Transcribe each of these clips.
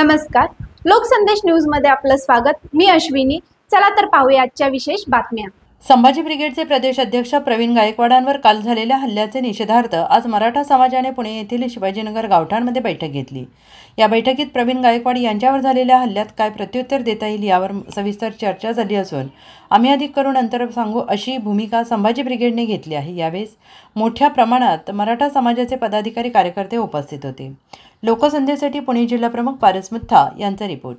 नमस्कार, लोकसंदेश न्यूज मध्ये आपलं स्वागत। मी अश्विनी। चला तर पाहूया आजच्या विशेष बातम्या। संभाजी ब्रिगेडचे प्रदेश अध्यक्ष प्रवीण गायकवाडांवर काल झालेल्या हल्ल्याचे निषेधार्थ आज मराठा समाजाने पुणे येथील शिवाजीनगर गावठाणमध्ये बैठक घेतली। या बैठकीत प्रवीण गायकवाड यांच्यावर झालेल्या हल्ल्यात काय प्रत्युत्तर देता येईल यावर सविस्तर चर्चा झाली असून आम्ही अधिक करून नंतर सांगू अशी भूमिका संभाजी ब्रिगेडने घेतली आहे। यावेळेस मोठ्या प्रमाणात मराठा समाजाचे पदाधिकारी कार्यकर्ते उपस्थित होते। लोकसंदेशसाठी पुणे जिल्हा प्रमुख पारस मुथा यांचा रिपोर्ट।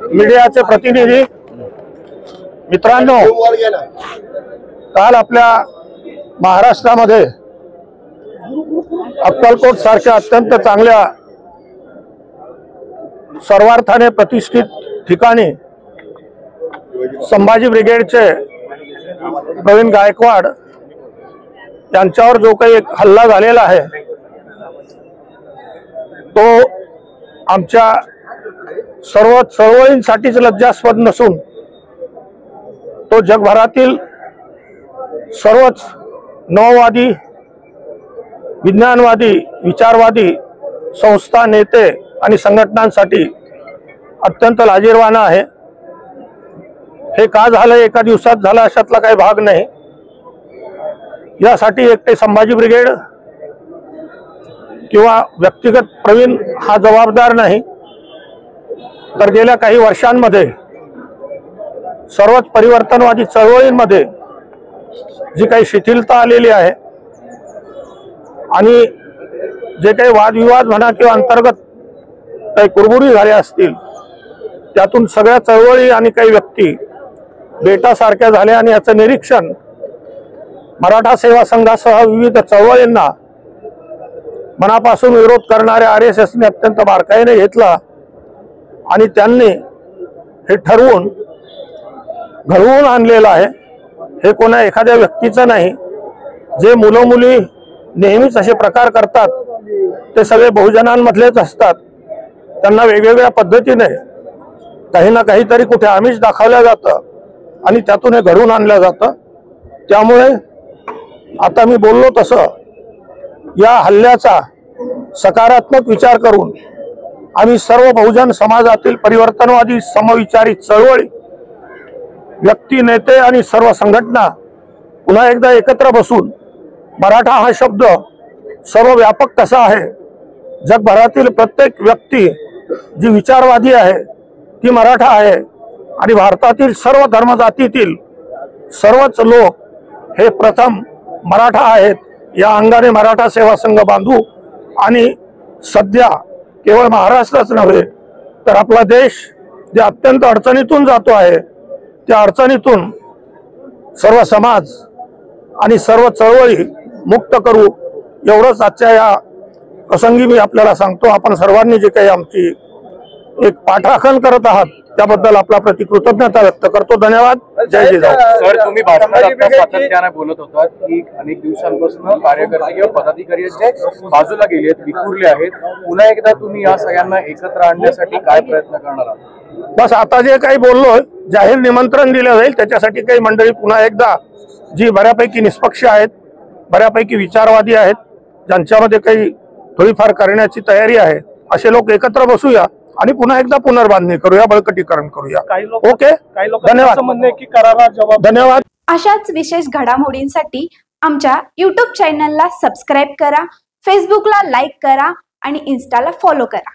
मीडियाचे प्रतिनिधी मित्रांनो, काल आपल्या महाराष्ट्रामध्ये अक्कलकोट सारख्या अत्यंत चांगल्या सर्वार्थाने प्रतिष्ठित ठिकाणी संभाजी ब्रिगेडचे प्रवीण गायकवाड यांच्यावर जो काही एक हल्ला झालेला आहे तो आमच्या सर्व चळवळींसाठीच लज्जास्पद नसून तो जगभरातील सर्वच नववादी, विज्ञानवादी, विचारवादी संस्था, नेते आणि संघटनांसाठी अत्यंत लाजिरवाणा आहे। हे का झालं, एका दिवसात झालं अशातला काही भाग नाही। यासाठी एकटे संभाजी ब्रिगेड किंवा व्यक्तिगत प्रवीण हा जबाबदार नाही, तर गेल्या काही वर्षांमध्ये सर्वच परिवर्तनवादी चळवळींमध्ये जी काही शिथिलता आलेली आहे आणि जे काही वादविवाद म्हणा किंवा अंतर्गत काही कुरबुरी झाल्या असतील त्यातून सगळ्या चळवळी आणि काही व्यक्ती बेटासारख्या झाल्या आणि याचं निरीक्षण मराठा सेवा संघासह विविध चळवळींना मनापासून विरोध करणाऱ्या RSSने अत्यंत बारकाईने घेतला आणि त्यांनी हे ठरवून घडवून आणलेलं आहे। हे कोणा एखाद्या व्यक्तीचं नाही। जे मुलं मुली नेहमीच असे प्रकार करतात ते सगळे बहुजनांमधलेच असतात। त्यांना वेगवेगळ्या पद्धतीने काही ना काहीतरी कुठे आमिष दाखवलं जातं आणि त्यातून हे घडवून आणलं जातं। त्यामुळे आता मी बोललो तसं या हल्ल्याचा सकारात्मक विचार करून आम्ही सर्व बहुजन समाजातील परिवर्तनवादी समविचारी चळवळी, व्यक्ती, नेते आणि सर्व संघटना पुन्हा एकदा एकत्र बसून मराठा हा शब्द सर्वव्यापक कसा आहे, जगभरातील प्रत्येक व्यक्ती जी विचारवादी आहे ती मराठा आहे आणि भारतातील सर्व धर्मजातीतील सर्वच लोक हे प्रथम मराठा आहेत या अंगाने मराठा सेवा संघ बांधू आणि सध्या केवळ महाराष्ट्रच नव्हे तर आपला देश जे अत्यंत अडचणीतून जातो आहे त्या अडचणीतून सर्व समाज आणि सर्व चळवळी मुक्त करू एवढंच आजच्या या प्रसंगी मी आपल्याला सांगतो। आपण सर्वांनी जे काही आमची एक पाठराखण करत आहात त्याबद्दल आपला कृतज्ञता व्यक्त करतो। धन्यवाद। जय जिजाऊ। सर, तुम्ही भाषणात सातत्याने बोलत होता की अनेक दिवसांपासून कार्यकर्ते किंवा पदाधिकारी जे बाजूला गेले आहेत, विखुरले आहेत, पुन्हा एकदा तुम्ही या सगळ्यांना एकत्र आणण्यासाठी काय प्रयत्न करणार आहात? बस आता जे काही बोललोय जाहीर निमंत्रण दिलं जाईल त्याच्यासाठी काही मंडळी पुन्हा एकदा जी बऱ्यापैकी निष्पक्ष आहेत, बऱ्यापैकी विचारवादी आहेत, ज्यांच्यामध्ये काही थोडीफार करण्याची तयारी आहे असे लोक एकत्र बसूया आणि पुन्हा एकदा पुनर्बांधणी करूया, बळकटीकरण करूया। ओके, धन्यवाद। धन्यवाद। अशाच विशेष घडामोडींसाठी आमच्या YouTube चॅनलला सबस्क्राईब करा, फेसबुकला लाईक करा आणि इन्स्टाला फॉलो करा।